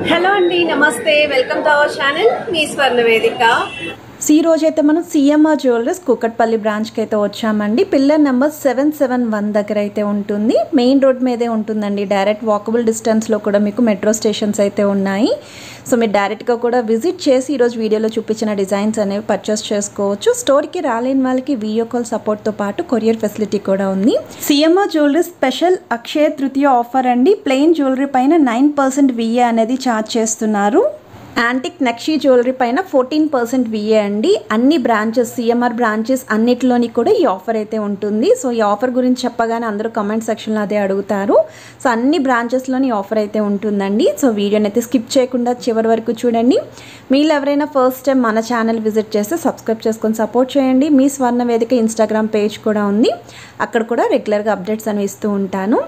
Hello అండి, నమస్తే. Welcome to our channel మీ స్వర్ణ వేదిక. ఈ రోజు అయితే మనం సిఎంఆర్ జ్యువెలర్స్ కూకట్పల్లి బ్రాంచ్కి అయితే వచ్చామండి. పిల్లర్ నెంబర్ 771 దగ్గర అయితే ఉంటుంది. మెయిన్ రోడ్ మీదే ఉంటుందండి. డైరెక్ట్ వాకబుల్ డిస్టెన్స్లో కూడా మీకు మెట్రో స్టేషన్స్ అయితే ఉన్నాయి. సో మీరు డైరెక్ట్గా కూడా విజిట్ చేసి ఈరోజు వీడియోలో చూపించిన డిజైన్స్ అనేవి పర్చేస్ చేసుకోవచ్చు. స్టోర్కి రాలేని వాళ్ళకి వీడియో కాల్ సపోర్ట్తో పాటు కొరియర్ ఫెసిలిటీ కూడా ఉంది. CMR jewellers special Akshaya Tritiya offer అండి. ప్లెయిన్ జ్యువెలరీ పైన 9% విఏ అనేది ఛార్జ్ చేస్తున్నారు. యాంటిక్ నక్షీ జ్యువెలరీ పైన 14% విఏ అండి. అన్ని బ్రాంచెస్ సిఎంఆర్ బ్రాంచెస్ అన్నిటిలోని కూడా ఈ ఆఫర్ అయితే ఉంటుంది. సో ఈ ఆఫర్ గురించి చెప్పగానే అందరూ కమెంట్ సెక్షన్లో అదే అడుగుతారు. సో అన్ని బ్రాంచెస్లోని ఆఫర్ అయితే ఉంటుందండి. సో వీడియోని అయితే స్కిప్ చేయకుండా చివరి వరకు చూడండి. మీరు ఎవరైనా ఫస్ట్ టైం మన ఛానల్ విజిట్ చేస్తే సబ్స్క్రైబ్ చేసుకొని సపోర్ట్ చేయండి. మీ స్వర్ణ వేదిక ఇన్స్టాగ్రామ్ పేజ్ కూడా ఉంది. అక్కడ కూడా రెగ్యులర్గా అప్డేట్స్ అనేవి ఇస్తూ ఉంటాను.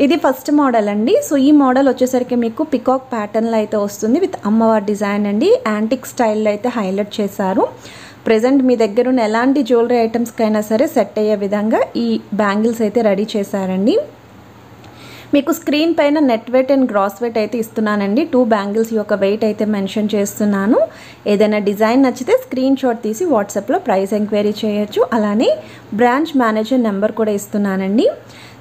ఇది ఫస్ట్ మోడల్ అండి. సో ఈ మోడల్ వచ్చేసరికి మీకు పికాక్ ప్యాటర్న్లో అయితే వస్తుంది విత్ అమ్మవారి డిజైన్ అండి. యాంటిక్ స్టైల్లో అయితే హైలైట్ చేశారు. ప్రెజెంట్ మీ దగ్గర ఉన్న ఎలాంటి జ్యువెలరీ ఐటమ్స్కైనా సరే సెట్ అయ్యే విధంగా ఈ బ్యాంగిల్స్ అయితే రెడీ చేశారండి. మీకు స్క్రీన్ పైన net weight and gross weight అయితే ఇస్తున్నానండి. 2 బ్యాంగిల్స్ యొక్క వెయిట్ అయితే మెన్షన్ చేస్తున్నాను. ఏదైనా డిజైన్ నచ్చితే స్క్రీన్ షాట్ తీసి వాట్సాప్లో ప్రైస్ ఎంక్వైరీ చేయొచ్చు. అలానే బ్రాంచ్ మేనేజర్ నెంబర్ కూడా ఇస్తున్నానండి.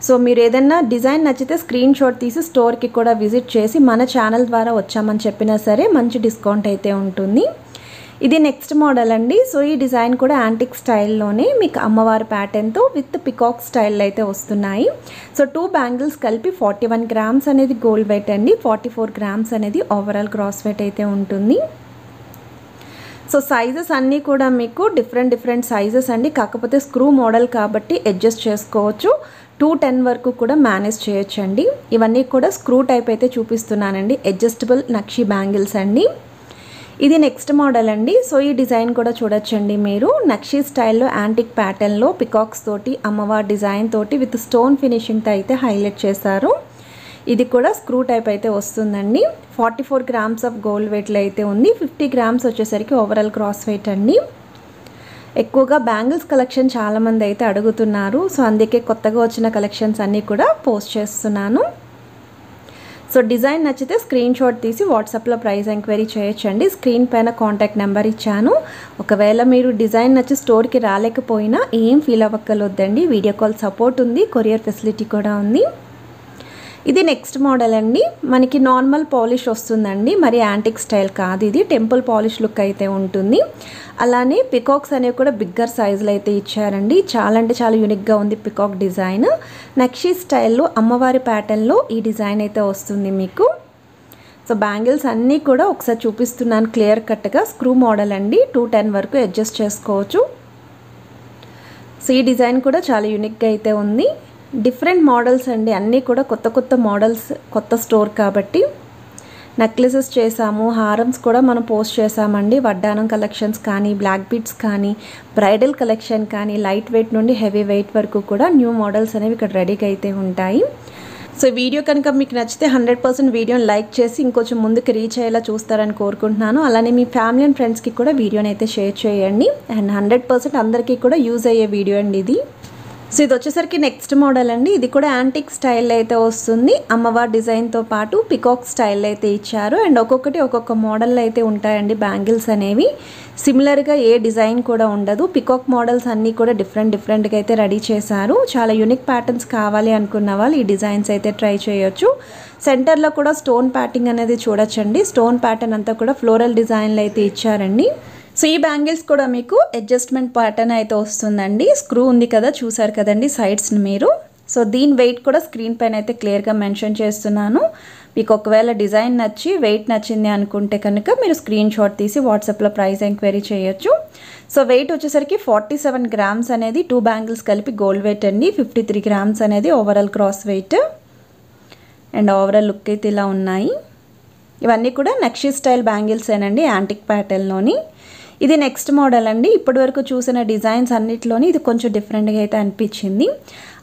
సో మీరు ఏదైనా డిజైన్ నచ్చితే స్క్రీన్ షాట్ తీసి స్టోర్కి కూడా విజిట్ చేసి మన ఛానల్ ద్వారా వచ్చామని చెప్పినా సరే మంచి డిస్కౌంట్ అయితే ఉంటుంది. ఇది నెక్స్ట్ మోడల్ అండి. సో ఈ డిజైన్ కూడా యాంటిక్ స్టైల్లోనే మీకు అమ్మవారి ప్యాటర్న్తో విత్ పికాక్ స్టైల్ అయితే వస్తున్నాయి. సో 2 బ్యాంగిల్స్ కలిపి 41 గ్రామ్స్ అనేది గోల్డ్ వెయిట్ అండి. 44 గ్రామ్స్ అనేది ఓవరాల్ గ్రాస్ వెయిట్ అయితే ఉంటుంది. సో సైజెస్ అన్నీ కూడా మీకు డిఫరెంట్ సైజెస్ అండి. కాకపోతే స్క్రూ మోడల్ కాబట్టి అడ్జస్ట్ చేసుకోవచ్చు. 210 వరకు కూడా మేనేజ్ చేయొచ్చు అండి. ఇవన్నీ కూడా స్క్రూ టైప్ అయితే చూపిస్తున్నానండి. అడ్జస్టబుల్ నక్షి బ్యాంగిల్స్ అండి. ఇది నెక్స్ట్ మోడల్ అండి. సో ఈ డిజైన్ కూడా చూడొచ్చండి మీరు. నక్షి స్టైల్లో యాంటిక్ ప్యాటర్న్లో పికాక్స్ తోటి అమ్మవారి డిజైన్ తోటి విత్ స్టోన్ ఫినిషింగ్తో అయితే హైలైట్ చేశారు. ఇది కూడా స్క్రూ టైప్ అయితే వస్తుందండి. 44 గ్రామ్స్ ఆఫ్ గోల్డ్ వెయిట్లో అయితే ఉంది. 50 గ్రామ్స్ వచ్చేసరికి ఓవరాల్ క్రాస్ వెయిట్ అండి. ఎక్కువగా బ్యాంగిల్స్ కలెక్షన్ చాలామంది అయితే అడుగుతున్నారు. సో అందుకే కొత్తగా వచ్చిన కలెక్షన్స్ అన్నీ కూడా పోస్ట్ చేస్తున్నాను. సో డిజైన్ నచ్చితే స్క్రీన్ షాట్ తీసి వాట్సాప్లో ప్రైస్ ఎంక్వైరీ చేయొచ్చండి. స్క్రీన్ పైన కాంటాక్ట్ నెంబర్ ఇచ్చాను. ఒకవేళ మీరు డిజైన్ నచ్చి స్టోర్కి రాలేకపోయినా ఏం ఫీల్ అవ్వక్కర్లేదండి. వీడియో కాల్ సపోర్ట్ ఉంది, కొరియర్ ఫెసిలిటీ కూడా ఉంది. ఇది నెక్స్ట్ మోడల్ అండి. మనకి నార్మల్ పాలిష్ వస్తుందండి, మరి యాంటిక్ స్టైల్ కాదు. ఇది టెంపుల్ పాలిష్ లుక్ అయితే ఉంటుంది. అలానే పికాక్స్ అనేవి కూడా బిగ్గర్ సైజులో అయితే ఇచ్చారండి. చాలా అంటే చాలా యూనిక్గా ఉంది పికాక్ డిజైన్. నక్షి స్టైల్లో అమ్మవారి ప్యాటర్న్లో ఈ డిజైన్ అయితే వస్తుంది మీకు. సో బ్యాంగిల్స్ అన్నీ కూడా ఒకసారి చూపిస్తున్నాను క్లియర్ కట్గా. స్క్రూ మోడల్ అండి. 210 వరకు అడ్జస్ట్ చేసుకోవచ్చు. సో ఈ డిజైన్ కూడా చాలా యూనిక్గా అయితే ఉంది. డిఫరెంట్ మోడల్స్ అండి. అన్నీ కూడా కొత్త మోడల్స్, కొత్త స్టోర్ కాబట్టి. నెక్లెసెస్ చేసాము, హారమ్స్ కూడా మనం పోస్ట్ చేసామండి. వడ్డానం కలెక్షన్స్ కానీ, బ్లాక్ బీడ్స్ కానీ, బ్రైడల్ కలెక్షన్ కానీ, లైట్ వెయిట్ నుండి హెవీ వెయిట్ వరకు కూడా న్యూ మోడల్స్ అనేవి ఇక్కడ రెడీగా అయితే ఉంటాయి. సో వీడియో కనుక మీకు నచ్చితే 100% వీడియోని లైక్ చేసి ఇంకొంచెం ముందుకు రీచ్ అయ్యేలా చూస్తారని కోరుకుంటున్నాను. అలానే మీ ఫ్యామిలీ అండ్ ఫ్రెండ్స్కి కూడా వీడియోని అయితే షేర్ చేయండి. అండ్ 100% అందరికీ కూడా యూజ్ అయ్యే వీడియో అండి ఇది. సో ఇది వచ్చేసరికి నెక్స్ట్ మోడల్ అండి. ఇది కూడా యాంటిక్ స్టైల్ అయితే వస్తుంది. అమ్మవారి డిజైన్తో పాటు పికాక్ స్టైల్ అయితే ఇచ్చారు. అండ్ ఒక్కొక్క మోడల్ అయితే ఉంటాయండి బ్యాంగిల్స్ అనేవి. సిమిలర్గా ఏ డిజైన్ కూడా ఉండదు. పికాక్ మోడల్స్ అన్నీ కూడా డిఫరెంట్గా అయితే రెడీ చేశారు. చాలా యూనిక్ ప్యాటర్న్స్ కావాలి అనుకున్న వాళ్ళు ఈ డిజైన్స్ అయితే ట్రై చేయొచ్చు. సెంటర్లో కూడా స్టోన్ ప్యాటింగ్ అనేది చూడొచ్చండి. స్టోన్ ప్యాటర్న్ అంతా కూడా ఫ్లోరల్ డిజైన్లు అయితే ఇచ్చారండి. సో ఈ బ్యాంగిల్స్ కూడా మీకు అడ్జస్ట్మెంట్ ప్యాటర్న్ అయితే వస్తుందండి. స్క్రూ ఉంది కదా, చూసారు కదండి సైడ్స్ని మీరు. సో దీని వెయిట్ కూడా స్క్రీన్ పైన అయితే క్లియర్గా మెన్షన్ చేస్తున్నాను. మీకు ఒకవేళ డిజైన్ నచ్చి వెయిట్ నచ్చింది అనుకుంటే కనుక మీరు స్క్రీన్ షాట్ తీసి వాట్సాప్లో ప్రైస్ ఎంక్వైరీ చేయొచ్చు. సో వెయిట్ వచ్చేసరికి 47 గ్రామ్స్ అనేది 2 బ్యాంగిల్స్ కలిపి గోల్డ్ వెయిట్ అండి. 53 గ్రామ్స్ అనేది overall cross wait. And overall look అయితే ఇలా ఉన్నాయి. ఇవన్నీ కూడా నక్షి స్టైల్ బ్యాంగిల్స్ ఏనండి, యాంటిక్ ప్యాటర్న్లోని. ఇది నెక్స్ట్ మోడల్ అండి. ఇప్పటి వరకు చూసిన డిజైన్స్ అన్నిటిలోని ఇది కొంచెం డిఫరెంట్గా అయితే అనిపించింది.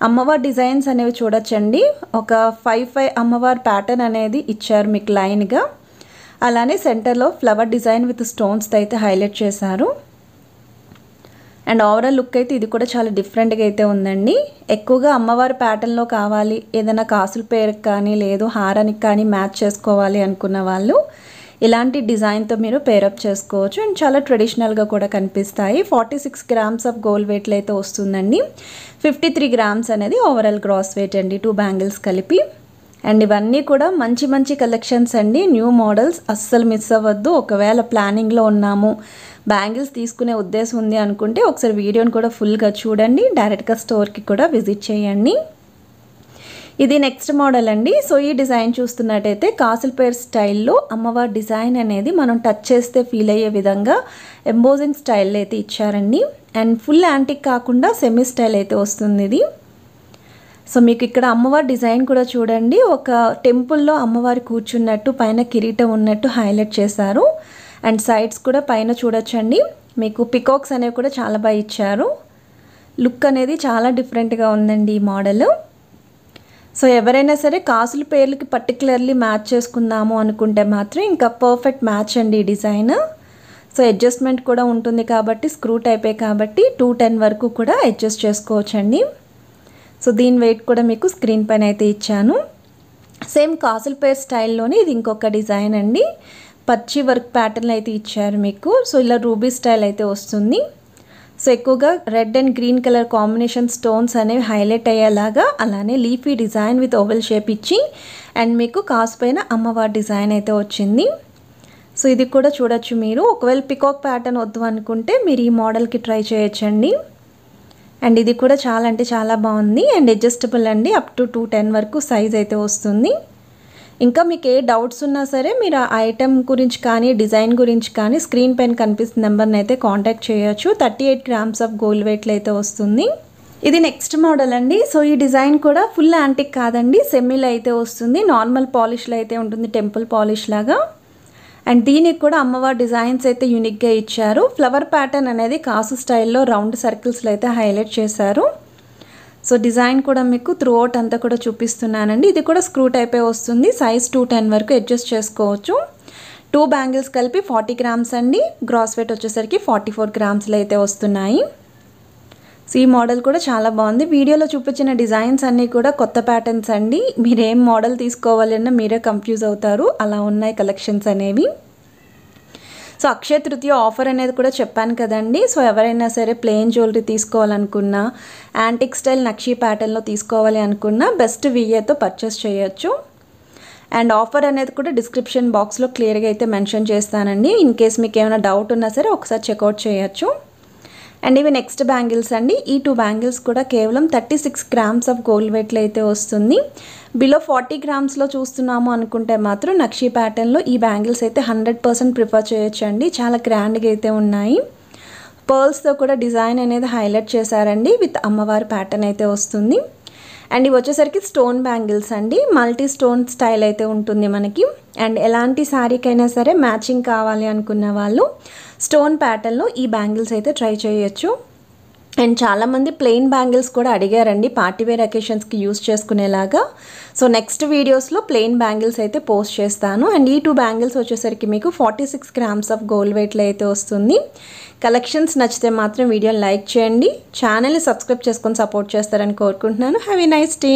అమ్మవారి డిజైన్స్ అనేవి చూడొచ్చండి. ఒక 5 అమ్మవారి ప్యాటర్న్ అనేది ఇచ్చారు మీకు లైన్గా. అలానే సెంటర్లో ఫ్లవర్ డిజైన్ విత్ స్టోన్స్తో అయితే హైలైట్ చేశారు. అండ్ ఓవరాల్ లుక్ అయితే ఇది కూడా చాలా డిఫరెంట్గా అయితే ఉందండి. ఎక్కువగా అమ్మవారి ప్యాటర్న్లో కావాలి, ఏదైనా కాసుల పేరుకి కానీ లేదు హారానికి కానీ మ్యాచ్ చేసుకోవాలి అనుకున్న వాళ్ళు ఇలాంటి డిజైన్తో మీరు పేరప్ చేసుకోవచ్చు. అండ్ చాలా ట్రెడిషనల్గా కూడా కనిపిస్తాయి. 46 గ్రామ్స్ ఆఫ్ గోల్డ్ వెయిట్లో అయితే వస్తుందండి. 53 గ్రామ్స్ అనేది ఓవరాల్ గ్రాస్ వెయిట్ అండి 2 బ్యాంగిల్స్ కలిపి. అండ్ ఇవన్నీ కూడా మంచి మంచి కలెక్షన్స్ అండి, న్యూ మోడల్స్, అస్సలు మిస్ అవ్వద్దు. ఒకవేళ ప్లానింగ్లో ఉన్నాము, బ్యాంగిల్స్ తీసుకునే ఉద్దేశం ఉంది అనుకుంటే ఒకసారి వీడియోని కూడా ఫుల్గా చూడండి. డైరెక్ట్గా స్టోర్కి కూడా విజిట్ చేయండి. ఇది నెక్స్ట్ మోడల్ అండి. సో ఈ డిజైన్ చూస్తున్నట్టయితే కాసుల పేర్ స్టైల్లో అమ్మవారి డిజైన్ అనేది మనం టచ్ చేస్తే ఫీల్ అయ్యే విధంగా ఎంబోజింగ్ స్టైల్ అయితే ఇచ్చారండి. అండ్ ఫుల్ యాంటిక్ కాకుండా సెమీ స్టైల్ అయితే వస్తుంది ఇది. సో మీకు ఇక్కడ అమ్మవారి డిజైన్ కూడా చూడండి, ఒక టెంపుల్లో అమ్మవారి కూర్చున్నట్టు పైన కిరీటం ఉన్నట్టు హైలైట్ చేశారు. అండ్ సైడ్స్ కూడా పైన చూడొచ్చండి, మీకు పికాక్స్ అనేవి కూడా చాలా బాగా ఇచ్చారు. లుక్ అనేది చాలా డిఫరెంట్గా ఉందండి ఈ మోడల్. సో ఎవరైనా సరే కాసుల పేర్లకి పర్టికులర్లీ మ్యాచ్ చేసుకుందాము అనుకుంటే మాత్రం ఇంకా పర్ఫెక్ట్ మ్యాచ్ అండి ఈ డిజైన్. సో అడ్జస్ట్మెంట్ కూడా ఉంటుంది కాబట్టి, స్క్రూ టైపే కాబట్టి 210 వరకు కూడా అడ్జస్ట్ చేసుకోవచ్చండి. సో దీని వెయిట్ కూడా మీకు స్క్రీన్ పైన అయితే ఇచ్చాను. సేమ్ కాసుల పేర్ స్టైల్లోనే ఇది ఇంకొక డిజైన్ అండి. పచ్చి వర్క్ ప్యాటర్న్ అయితే ఇచ్చారు మీకు. సో ఇలా రూబీ స్టైల్ అయితే వస్తుంది. సో ఎక్కువగా red and green colour combination stones అనేవి హైలైట్ అయ్యేలాగా, అలానే leafy design with oval shape ఇచ్చి అండ్ మీకు కాసు పైన అమ్మవారి డిజైన్ అయితే వచ్చింది. సో ఇది కూడా చూడొచ్చు మీరు. ఒకవేళ పికాక్ ప్యాటర్న్ వద్దు అనుకుంటే మీరు ఈ మోడల్కి ట్రై చేయొచ్చండి. అండ్ ఇది కూడా చాలా అంటే చాలా బాగుంది. అండ్ అడ్జస్టబుల్ అండి, అప్ టు 210 వరకు సైజ్ అయితే వస్తుంది. ఇంకా మీకు ఏ డౌట్స్ ఉన్నా సరే మీరు ఆ ఐటెం గురించి కానీ డిజైన్ గురించి కానీ స్క్రీన్ పైన కనిపిస్తున్న నెంబర్ని అయితే కాంటాక్ట్ చేయొచ్చు. 38 గ్రామ్స్ ఆఫ్ గోల్డ్ వెయిట్లో అయితే వస్తుంది. ఇది నెక్స్ట్ మోడల్ అండి. సో ఈ డిజైన్ కూడా ఫుల్ యాంటిక్ కాదండి, సెమీలో అయితే వస్తుంది. నార్మల్ పాలిష్లో అయితే ఉంటుంది, టెంపుల్ పాలిష్ లాగా. అండ్ దీనికి కూడా అమ్మవారి డిజైన్స్ అయితే యూనిక్గా ఇచ్చారు. ఫ్లవర్ ప్యాటర్న్ అనేది కాసు స్టైల్లో రౌండ్ సర్కిల్స్లో అయితే హైలైట్ చేశారు. సో డిజైన్ కూడా మీకు త్రూ అవుట్ అంతా కూడా చూపిస్తున్నానండి. ఇది కూడా స్క్రూ టైపే వస్తుంది. సైజ్ 210 వరకు అడ్జస్ట్ చేసుకోవచ్చు. 2 బ్యాంగిల్స్ కలిపి 40 గ్రామ్స్ అండి. గ్రాస్ వెయిట్ వచ్చేసరికి 44 గ్రామ్స్లో అయితే వస్తున్నాయి. సో ఈ మోడల్ కూడా చాలా బాగుంది. వీడియోలో చూపించిన డిజైన్స్ అన్నీ కూడా కొత్త ప్యాటర్న్స్ అండి. మీరేం మోడల్ తీసుకోవాలి అన్నా మీరే కన్ఫ్యూజ్ అవుతారు, అలా ఉన్నాయి కలెక్షన్స్ అనేవి. సో అక్షయ తృతీయ ఆఫర్ అనేది కూడా చెప్పాను కదండి. సో ఎవరైనా సరే ప్లెయిన్ జ్యువెలరీ తీసుకోవాలనుకున్నా, యాంటిక్ స్టైల్ నక్షీ ప్యాటర్న్లో తీసుకోవాలి అనుకున్నా బెస్ట్ విఏతో పర్చేస్ చేయొచ్చు. అండ్ ఆఫర్ అనేది కూడా డిస్క్రిప్షన్ బాక్స్లో క్లియర్గా అయితే మెన్షన్ చేస్తానండి. ఇన్ కేస్ మీకు ఏమైనా డౌట్ ఉన్నా సరే ఒకసారి చెక్అవుట్ చేయొచ్చు. అండ్ ఇవి నెక్స్ట్ బ్యాంగిల్స్ అండి. ఈ 2 బ్యాంగిల్స్ కూడా కేవలం 36 గ్రామ్స్ ఆఫ్ గోల్డ్ వెయిట్లో అయితే వస్తుంది. బిలో 40 గ్రామ్స్లో చూస్తున్నాము అనుకుంటే మాత్రం నక్షీ ప్యాటర్న్లో ఈ బ్యాంగిల్స్ అయితే 100% ప్రిఫర్ చేయొచ్చండి. చాలా గ్రాండ్గా అయితే ఉన్నాయి. పర్ల్స్తో కూడా డిజైన్ అనేది హైలైట్ చేశారండి, విత్ అమ్మవారి ప్యాటర్న్ అయితే వస్తుంది. అండ్ ఇవి వచ్చేసరికి స్టోన్ బ్యాంగిల్స్ అండి. మల్టీ స్టోన్ స్టైల్ అయితే ఉంటుంది మనకి. అండ్ ఎలాంటి శారీకైనా సరే మ్యాచింగ్ కావాలి అనుకున్న వాళ్ళు స్టోన్ ప్యాటర్న్లో ఈ బ్యాంగిల్స్ అయితే ట్రై చేయొచ్చు. అండ్ చాలామంది ప్లెయిన్ బ్యాంగిల్స్ కూడా అడిగారండి పార్టీవేర్ అకేషన్స్కి యూస్ చేసుకునేలాగా. సో నెక్స్ట్ వీడియోస్లో ప్లెయిన్ బ్యాంగిల్స్ అయితే పోస్ట్ చేస్తాను. అండ్ ఈ 2 బ్యాంగిల్స్ వచ్చేసరికి మీకు 46 గ్రామ్స్ ఆఫ్ గోల్డ్ వెయిట్లో అయితే వస్తుంది. కలెక్షన్స్ నచ్చితే మాత్రం వీడియోని లైక్ చేయండి, ఛానల్ని సబ్స్క్రైబ్ చేసుకొని సపోర్ట్ చేస్తారని కోరుకుంటున్నాను. Have a nice day.